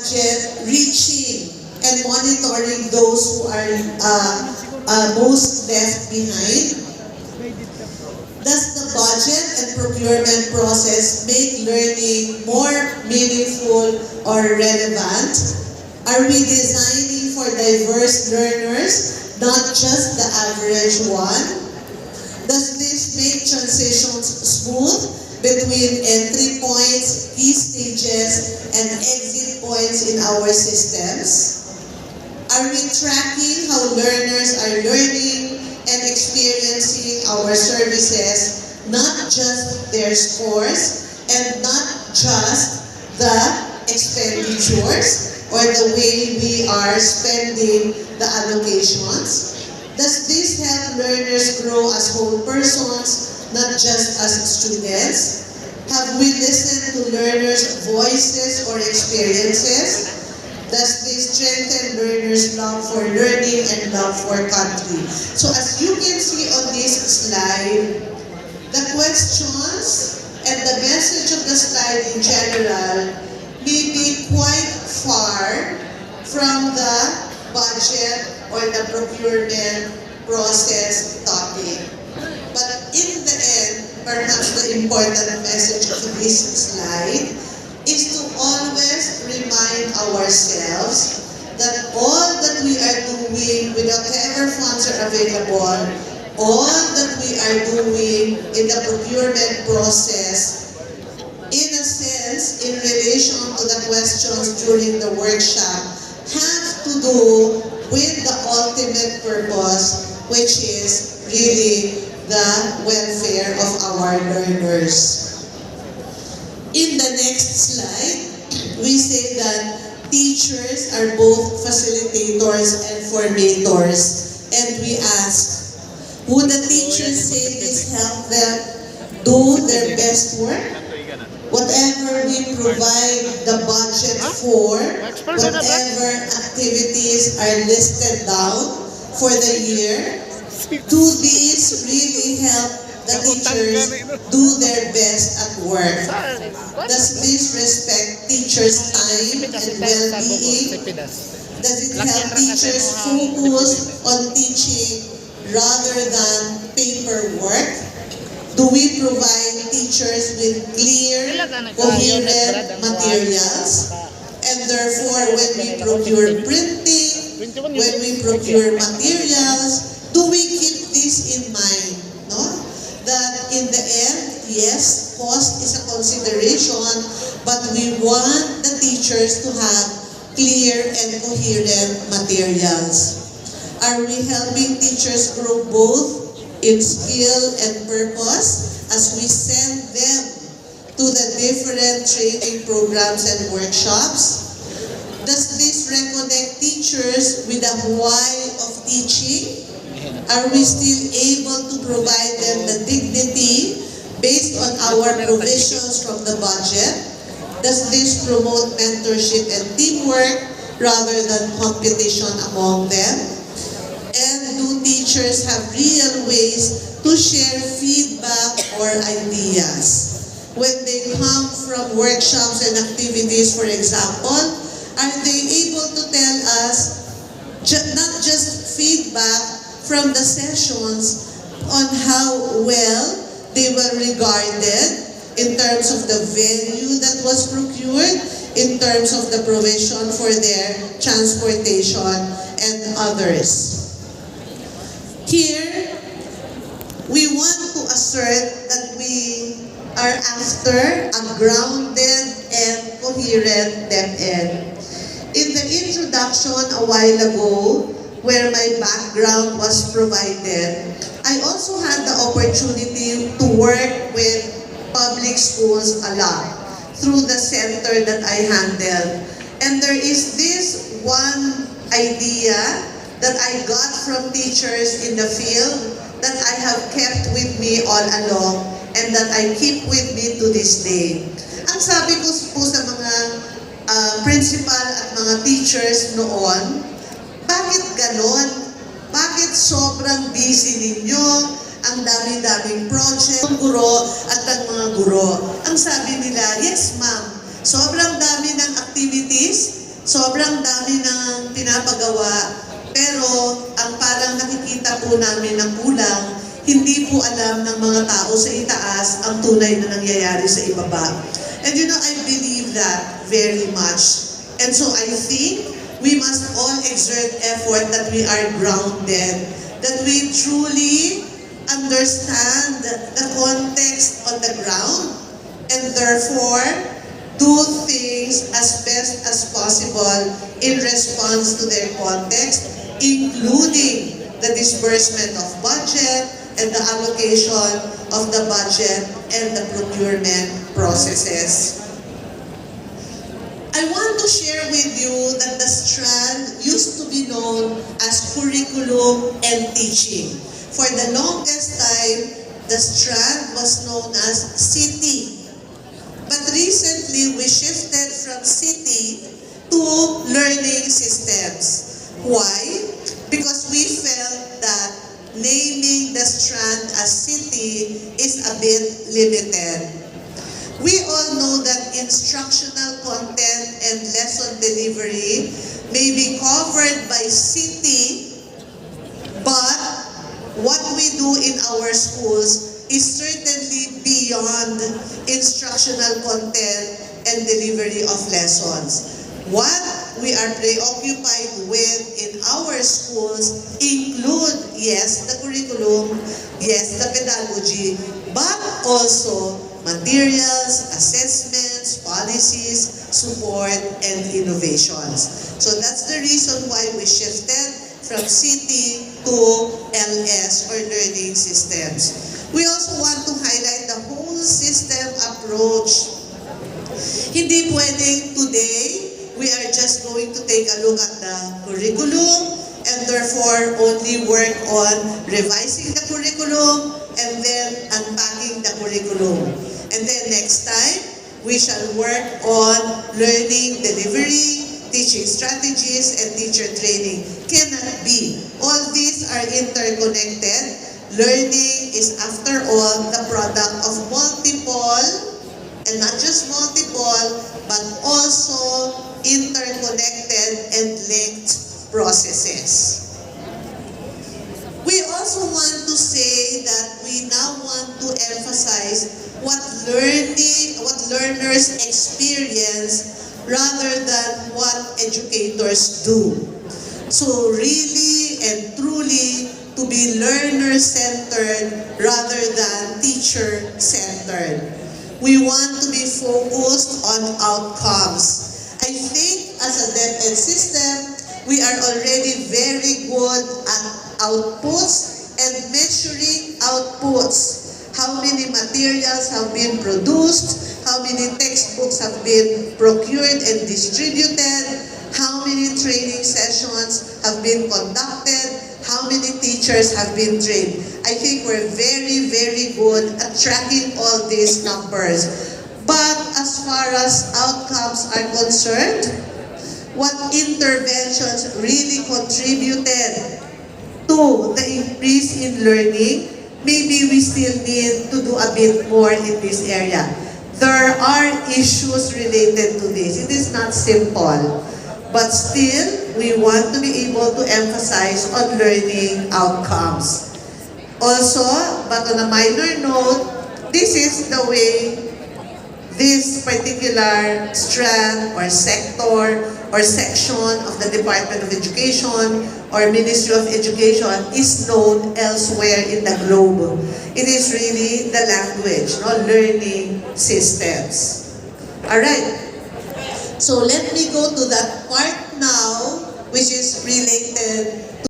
budget, reaching and monitoring those who are most left behind? Does the budget and procurement process make learning more meaningful or relevant? Are we designing for diverse learners, not just the average one? Does this make transitions smooth between entry points, key stages, and exit points in our systems? Are we tracking how learners are learning and experiencing our services, not just their scores and not just the expenditures or the way we are spending the allocations? Does this help learners grow as whole persons, not just as students? Have we listened to learners' voices or experiences? Does this strengthen learners' love for learning and love for country? So as you can see on this slide, the questions and the message of the slide in general may be quite far from the budget or the procurement process topic. But in the end, perhaps the important message of this slide is to always remind ourselves that all that we are doing with whatever funds are available, all that we are doing in the procurement process, in a sense, in relation to the questions during the workshop, have to do with the ultimate purpose, which is really the welfare of our learners. In the next slide, we say that teachers are both facilitators and formators. And we ask, would the teachers say this help them do their best work? Whatever we provide the budget for, whatever activities are listed down for the year, do these really help the teachers do their best at work? Does this respect teachers' time and well-being? Does it help teachers focus on teaching rather than paperwork? Do we provide teachers with clear, coherent materials? And therefore, when we procure printing, when we procure materials, do we keep this in mind? No? That in the end, yes, cost is a consideration, but we want the teachers to have clear and coherent materials. Are we helping teachers grow both in skill and purpose as we send them to the different training programs and workshops? Does this reconnect teachers with the why of teaching? Are we still able to provide them the dignity based on our provisions from the budget? Does this promote mentorship and teamwork rather than competition among them? And do teachers have real ways to share feedback or ideas? When they come from workshops and activities, for example, are they able to tell us not just feedback from the sessions on how well they were regarded in terms of the venue that was procured, in terms of the provision for their transportation and others? Here, we want to assert that we are after a grounded and coherent DepEd. In the introduction a while ago, where my background was provided, I also had the opportunity to work with public schools a lot through the center that I handled. And there is this one idea that I got from teachers in the field that I have kept with me all along and that I keep with me to this day. Ang sabi ko po sa mga principal at mga teachers noon, bakit ganon? Bakit sobrang busy ninyo? Ang dami-daming project ng guro at ng mga guro. Ang sabi nila, yes ma'am, sobrang dami ng activities, Sobrang dami ng pinapagawa, pero ang parang nakikita po namin na kulang, hindi po alam ng mga tao sa itaas ang tunay na nangyayari sa ibaba. And you know, I believe that very much. And so I think we must all exert effort that we are grounded, that we truly understand the context on the ground, and therefore do things as best as possible in response to their context, including the disbursement of budget and the allocation of the budget and the procurement processes. I want to share with you that the strand used to be known as curriculum and teaching. For the longest time, the strand was known as city. But recently, we shifted from city to learning systems. Why? Because we felt that naming the strand as city is a bit limited. We all know that instructional content and lesson delivery may be covered by city, but what we do in our schools is certainly beyond instructional content and delivery of lessons. What we are preoccupied with in our schools include, yes, the curriculum, yes, the pedagogy, but also materials, assessments, policies, support, and innovations. So that's the reason why we shifted from city to LS or learning systems. We also want to highlight the whole system approach. Hindi pwedeng today, we are just going to take a look at the curriculum and therefore only work on revising the curriculum and then unpacking the curriculum. And then next time, we shall work on learning delivery, teaching strategies, and teacher training. Cannot be. All these are interconnected. Learning is, after all, the product of multiple, and not just multiple, but also interconnected and linked processes. We also want to say that we now want to emphasize what learners experience rather than what educators do. So really and truly, to be learner-centered rather than teacher-centered. We want to be focused on outcomes. I think as a DepEd system, we are already very good at outputs and measuring outputs. How many materials have been produced, how many textbooks have been procured and distributed, how many training sessions have been conducted, how many teachers have been trained. I think we're very, very good at tracking all these numbers. But as far as outcomes are concerned, what interventions really contributed to the increase in learning, maybe we still need to do a bit more in this area. There are issues related to this. It is not simple. But still, we want to be able to emphasize on learning outcomes. Also, but on a minor note, this is the way this particular strand or sector or section of the Department of Education or Ministry of Education is known elsewhere in the globe. It is really the language, learning systems. Alright. So let me go to that part now, which is related